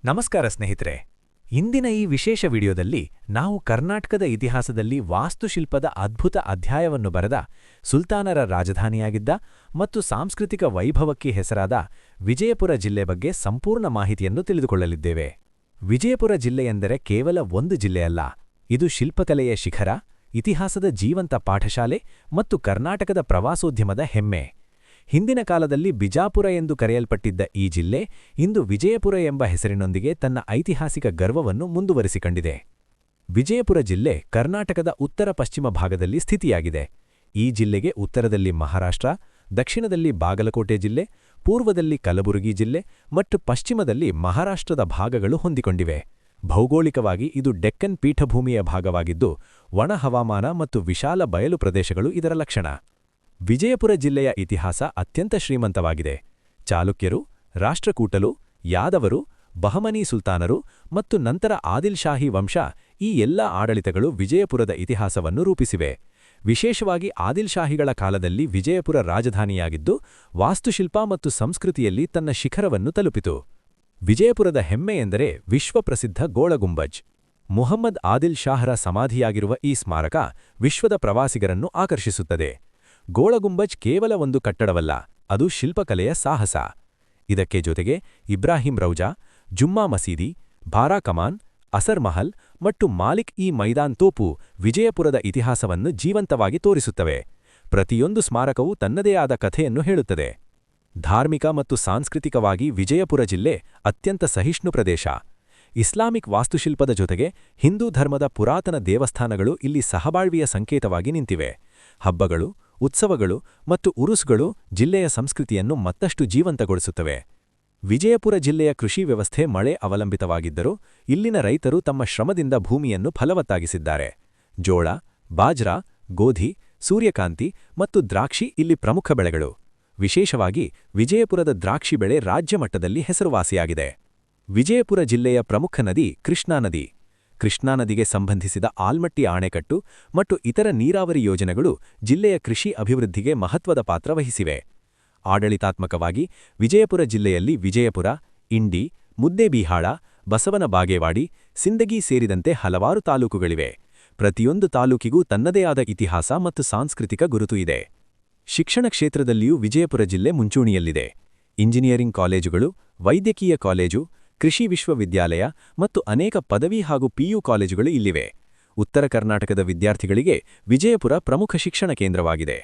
ನಮಸ್ಕಾರ ಸ್ನೇಹಿತರೆ. ಇಂದಿನ ಈ ವಿಶೇಷ ವಿಡಿಯೋದಲ್ಲಿ ನಾವು ಕರ್ನಾಟಕದ ಇತಿಹಾಸದಲ್ಲಿ ವಾಸ್ತುಶಿಲ್ಪದ ಅದ್ಭುತ ಅಧ್ಯಾಯವನ್ನು ಬರೆದ ಸುಲ್ತಾನರ ರಾಜಧಾನಿಯಾಗಿದ್ದ ಮತ್ತು ಸಾಂಸ್ಕೃತಿಕ ವೈಭವಕ್ಕೆ ಹೆಸರಾದ ವಿಜಯಪುರ ಜಿಲ್ಲೆ ಬಗ್ಗೆ ಸಂಪೂರ್ಣ ಮಾಹಿತಿಯನ್ನು ತಿಳಿದುಕೊಳ್ಳಲಿದ್ದೇವೆ. ವಿಜಯಪುರ ಜಿಲ್ಲೆಯೆಂದರೆ ಕೇವಲ ಒಂದು ಜಿಲ್ಲೆಯಲ್ಲ, ಇದು ಶಿಲ್ಪಕಲೆಯ ಶಿಖರ, ಇತಿಹಾಸದ ಜೀವಂತ ಪಾಠಶಾಲೆ ಮತ್ತು ಕರ್ನಾಟಕದ ಪ್ರವಾಸೋದ್ಯಮದ ಹೆಮ್ಮೆ. ಹಿಂದಿನ ಕಾಲದಲ್ಲಿ ಬಿಜಾಪುರ ಎಂದು ಕರೆಯಲ್ಪಟ್ಟಿದ್ದ ಈ ಜಿಲ್ಲೆ ಇಂದು ವಿಜಯಪುರ ಎಂಬ ಹೆಸರಿನೊಂದಿಗೆ ತನ್ನ ಐತಿಹಾಸಿಕ ಗರ್ವವನ್ನು ಮುಂದುವರಿಸಿಕೊಂಡಿದೆ. ವಿಜಯಪುರ ಜಿಲ್ಲೆ ಕರ್ನಾಟಕದ ಉತ್ತರ ಪಶ್ಚಿಮ ಭಾಗದಲ್ಲಿ ಸ್ಥಿತಿಯಾಗಿದೆ. ಈ ಜಿಲ್ಲೆಗೆ ಉತ್ತರದಲ್ಲಿ ಮಹಾರಾಷ್ಟ್ರ, ದಕ್ಷಿಣದಲ್ಲಿ ಬಾಗಲಕೋಟೆ ಜಿಲ್ಲೆ, ಪೂರ್ವದಲ್ಲಿ ಕಲಬುರಗಿ ಜಿಲ್ಲೆ ಮತ್ತು ಪಶ್ಚಿಮದಲ್ಲಿ ಮಹಾರಾಷ್ಟ್ರದ ಭಾಗಗಳು ಹೊಂದಿಕೊಂಡಿವೆ. ಭೌಗೋಳಿಕವಾಗಿ ಇದು ಡೆಕ್ಕನ್ ಪೀಠಭೂಮಿಯ ಭಾಗವಾಗಿದ್ದು, ಒಣ ಹವಾಮಾನ ಮತ್ತು ವಿಶಾಲ ಬಯಲು ಪ್ರದೇಶಗಳು ಇದರ ಲಕ್ಷಣ. ವಿಜಯಪುರ ಜಿಲ್ಲೆಯ ಇತಿಹಾಸ ಅತ್ಯಂತ ಶ್ರೀಮಂತವಾಗಿದೆ. ಚಾಲುಕ್ಯರು, ರಾಷ್ಟ್ರಕೂಟರು, ಯಾದವರು, ಬಹಮನಿ ಸುಲ್ತಾನರು ಮತ್ತು ನಂತರ ಆದಿಲ್ ಶಾಹಿ ವಂಶ ಈ ಎಲ್ಲ ಆಡಳಿತಗಳು ವಿಜಯಪುರದ ಇತಿಹಾಸವನ್ನು ರೂಪಿಸಿವೆ. ವಿಶೇಷವಾಗಿ ಆದಿಲ್ ಶಾಹಿಗಳ ಕಾಲದಲ್ಲಿ ವಿಜಯಪುರ ರಾಜಧಾನಿಯಾಗಿದ್ದು, ವಾಸ್ತುಶಿಲ್ಪ ಮತ್ತು ಸಂಸ್ಕೃತಿಯಲ್ಲಿ ತನ್ನ ಶಿಖರವನ್ನು ತಲುಪಿತು. ವಿಜಯಪುರದ ಹೆಮ್ಮೆ ಎಂದರೆ ವಿಶ್ವಪ್ರಸಿದ್ಧ ಗೋಳಗುಂಬಜ್. ಮುಹಮ್ಮದ್ ಆದಿಲ್ ಶಾಹರ ಸಮಾಧಿಯಾಗಿರುವ ಈ ಸ್ಮಾರಕ ವಿಶ್ವದ ಪ್ರವಾಸಿಗರನ್ನು ಆಕರ್ಷಿಸುತ್ತದೆ. ಗೋಳಗುಂಬಜ್ ಕೇವಲ ಒಂದು ಕಟ್ಟಡವಲ್ಲ, ಅದು ಶಿಲ್ಪಕಲೆಯ ಸಾಹಸ. ಇದಕ್ಕೆ ಜೊತೆಗೆ ಇಬ್ರಾಹಿಂ ರೌಜಾ, ಜುಮ್ಮಾ ಮಸೀದಿ, ಬಾರಾ ಕಮಾನ್, ಅಸರ್ ಮಹಲ್ ಮತ್ತು ಮಾಲಿಕ್ ಇ ಮೈದಾನ್ ತೋಪು ವಿಜಯಪುರದ ಇತಿಹಾಸವನ್ನು ಜೀವಂತವಾಗಿ ತೋರಿಸುತ್ತವೆ. ಪ್ರತಿಯೊಂದು ಸ್ಮಾರಕವೂ ತನ್ನದೇ ಆದ ಕಥೆಯನ್ನು ಹೇಳುತ್ತದೆ. ಧಾರ್ಮಿಕ ಮತ್ತು ಸಾಂಸ್ಕೃತಿಕವಾಗಿ ವಿಜಯಪುರ ಜಿಲ್ಲೆ ಅತ್ಯಂತ ಸಹಿಷ್ಣು ಪ್ರದೇಶ. ಇಸ್ಲಾಮಿಕ್ ವಾಸ್ತುಶಿಲ್ಪದ ಜೊತೆಗೆ ಹಿಂದೂ ಧರ್ಮದ ಪುರಾತನ ದೇವಸ್ಥಾನಗಳು ಇಲ್ಲಿ ಸಹಬಾಳ್ವೆಯ ಸಂಕೇತವಾಗಿ ನಿಂತಿವೆ. ಹಬ್ಬಗಳು, ಉತ್ಸವಗಳು ಮತ್ತು ಉರುಸ್ಗಳು ಜಿಲ್ಲೆಯ ಸಂಸ್ಕೃತಿಯನ್ನು ಮತ್ತಷ್ಟು ಜೀವಂತಗೊಳಿಸುತ್ತವೆ. ವಿಜಯಪುರ ಜಿಲ್ಲೆಯ ಕೃಷಿ ವ್ಯವಸ್ಥೆ ಮಳೆ ಅವಲಂಬಿತವಾಗಿದ್ದರೂ ಇಲ್ಲಿನ ರೈತರು ತಮ್ಮ ಶ್ರಮದಿಂದ ಭೂಮಿಯನ್ನು ಫಲವತ್ತಾಗಿಸಿದ್ದಾರೆ. ಜೋಳ, ಬಾಜ್ರಾ, ಗೋಧಿ, ಸೂರ್ಯಕಾಂತಿ ಮತ್ತು ದ್ರಾಕ್ಷಿ ಇಲ್ಲಿ ಪ್ರಮುಖ ಬೆಳೆಗಳು. ವಿಶೇಷವಾಗಿ ವಿಜಯಪುರದ ದ್ರಾಕ್ಷಿ ಬೆಳೆ ರಾಜ್ಯಮಟ್ಟದಲ್ಲಿ ಹೆಸರುವಾಸಿಯಾಗಿದೆ. ವಿಜಯಪುರ ಜಿಲ್ಲೆಯ ಪ್ರಮುಖ ನದಿ ಕೃಷ್ಣಾ ನದಿ. ಕೃಷ್ಣಾ ನದಿಗೆ ಸಂಬಂಧಿಸಿದ ಆಲ್ಮಟ್ಟಿ ಆಣೆಕಟ್ಟು ಮತ್ತು ಇತರ ನೀರಾವರಿ ಯೋಜನೆಗಳು ಜಿಲ್ಲೆಯ ಕೃಷಿ ಅಭಿವೃದ್ಧಿಗೆ ಮಹತ್ವದ ಪಾತ್ರ ವಹಿಸಿವೆ. ಆಡಳಿತಾತ್ಮಕವಾಗಿ ವಿಜಯಪುರ ಜಿಲ್ಲೆಯಲ್ಲಿ ವಿಜಯಪುರ, ಇಂಡಿ, ಮುದ್ದೇಬಿಹಾಳ, ಬಸವನ ಬಾಗೇವಾಡಿ, ಸಿಂದಗಿ ಸೇರಿದಂತೆ ಹಲವಾರು ತಾಲೂಕುಗಳಿವೆ. ಪ್ರತಿಯೊಂದು ತಾಲೂಕಿಗೂ ತನ್ನದೇ ಆದ ಇತಿಹಾಸ ಮತ್ತು ಸಾಂಸ್ಕೃತಿಕ ಗುರುತು ಇದೆ. ಶಿಕ್ಷಣ ಕ್ಷೇತ್ರದಲ್ಲಿಯೂ ವಿಜಯಪುರ ಜಿಲ್ಲೆ ಮುಂಚೂಣಿಯಲ್ಲಿದೆ. ಇಂಜಿನಿಯರಿಂಗ್ ಕಾಲೇಜುಗಳು, ವೈದ್ಯಕೀಯ ಕಾಲೇಜು, ಕೃಷಿ ವಿಶ್ವವಿದ್ಯಾಲಯ ಮತ್ತು ಅನೇಕ ಪದವಿ ಹಾಗೂ ಪಿಯು ಕಾಲೇಜುಗಳು ಇಲ್ಲಿವೆ. ಉತ್ತರ ಕರ್ನಾಟಕದ ವಿದ್ಯಾರ್ಥಿಗಳಿಗೆ ವಿಜಯಪುರ ಪ್ರಮುಖ ಶಿಕ್ಷಣ ಕೇಂದ್ರವಾಗಿದೆ.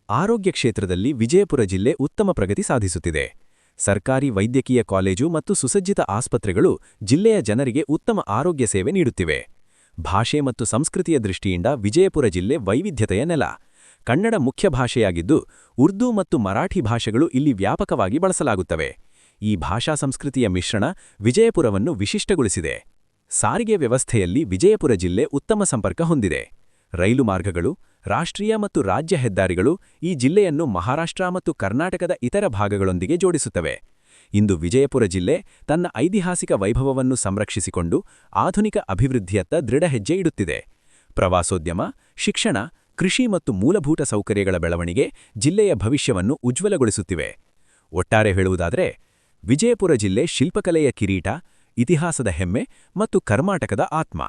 ಆರೋಗ್ಯ ಕ್ಷೇತ್ರದಲ್ಲಿ ವಿಜಯಪುರ ಜಿಲ್ಲೆ ಉತ್ತಮ ಪ್ರಗತಿ ಸಾಧಿಸುತ್ತಿದೆ. ಸರ್ಕಾರಿ ವೈದ್ಯಕೀಯ ಕಾಲೇಜು ಮತ್ತು ಸುಸಜ್ಜಿತ ಆಸ್ಪತ್ರೆಗಳು ಜಿಲ್ಲೆಯ ಜನರಿಗೆ ಉತ್ತಮ ಆರೋಗ್ಯ ಸೇವೆ ನೀಡುತ್ತಿವೆ. ಭಾಷೆ ಮತ್ತು ಸಂಸ್ಕೃತಿಯ ದೃಷ್ಟಿಯಿಂದ ವಿಜಯಪುರ ಜಿಲ್ಲೆ ವೈವಿಧ್ಯತೆಯ ನೆಲ. ಕನ್ನಡ ಮುಖ್ಯ ಭಾಷೆಯಾಗಿದ್ದು, ಉರ್ದು ಮತ್ತು ಮರಾಠಿ ಭಾಷೆಗಳು ಇಲ್ಲಿ ವ್ಯಾಪಕವಾಗಿ ಬಳಸಲಾಗುತ್ತವೆ. ಈ ಭಾಷಾ ಸಂಸ್ಕೃತಿಯ ಮಿಶ್ರಣ ವಿಜಯಪುರವನ್ನು ವಿಶಿಷ್ಟಗೊಳಿಸಿದೆ. ಸಾರಿಗೆ ವ್ಯವಸ್ಥೆಯಲ್ಲಿ ವಿಜಯಪುರ ಜಿಲ್ಲೆ ಉತ್ತಮ ಸಂಪರ್ಕ ಹೊಂದಿದೆ. ರೈಲು ಮಾರ್ಗಗಳು, ರಾಷ್ಟ್ರೀಯ ಮತ್ತು ರಾಜ್ಯ ಹೆದ್ದಾರಿಗಳು ಈ ಜಿಲ್ಲೆಯನ್ನು ಮಹಾರಾಷ್ಟ್ರ ಮತ್ತು ಕರ್ನಾಟಕದ ಇತರ ಭಾಗಗಳೊಂದಿಗೆ ಜೋಡಿಸುತ್ತವೆ. ಇಂದು ವಿಜಯಪುರ ಜಿಲ್ಲೆ ತನ್ನ ಐತಿಹಾಸಿಕ ವೈಭವವನ್ನು ಸಂರಕ್ಷಿಸಿಕೊಂಡು ಆಧುನಿಕ ಅಭಿವೃದ್ಧಿಯತ್ತ ದೃಢ ಹೆಜ್ಜೆ ಇಡುತ್ತಿದೆ. ಪ್ರವಾಸೋದ್ಯಮ, ಶಿಕ್ಷಣ, ಕೃಷಿ ಮತ್ತು ಮೂಲಭೂತ ಸೌಕರ್ಯಗಳ ಬೆಳವಣಿಗೆ ಜಿಲ್ಲೆಯ ಭವಿಷ್ಯವನ್ನು ಉಜ್ವಲಗೊಳಿಸುತ್ತಿವೆ. ಒಟ್ಟಾರೆ ಹೇಳುವುದಾದರೆ, ವಿಜಯಪುರ ಜಿಲ್ಲೆ ಶಿಲ್ಪಕಲೆಯ ಕಿರೀಟ, ಇತಿಹಾಸದ ಹೆಮ್ಮೆ ಮತ್ತು ಕರ್ನಾಟಕದ ಆತ್ಮ.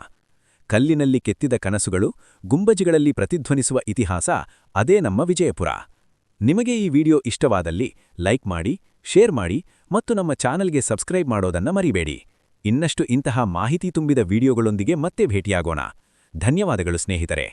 ಕಲ್ಲಿನಲ್ಲಿ ಕೆತ್ತಿದ ಕನಸುಗಳು, ಗುಂಬಜುಗಳಲ್ಲಿ ಪ್ರತಿಧ್ವನಿಸುವ ಇತಿಹಾಸ, ಅದೇ ನಮ್ಮ ವಿಜಯಪುರ. ನಿಮಗೆ ಈ ವಿಡಿಯೋ ಇಷ್ಟವಾದಲ್ಲಿ ಲೈಕ್ ಮಾಡಿ, ಶೇರ್ ಮಾಡಿ ಮತ್ತು ನಮ್ಮ ಚಾನಲ್ಗೆ ಸಬ್ಸ್ಕ್ರೈಬ್ ಮಾಡೋದನ್ನ ಮರಿಬೇಡಿ. ಇನ್ನಷ್ಟು ಇಂತಹ ಮಾಹಿತಿ ತುಂಬಿದ ವಿಡಿಯೋಗಳೊಂದಿಗೆ ಮತ್ತೆ ಭೇಟಿಯಾಗೋಣ. ಧನ್ಯವಾದಗಳು ಸ್ನೇಹಿತರೆ.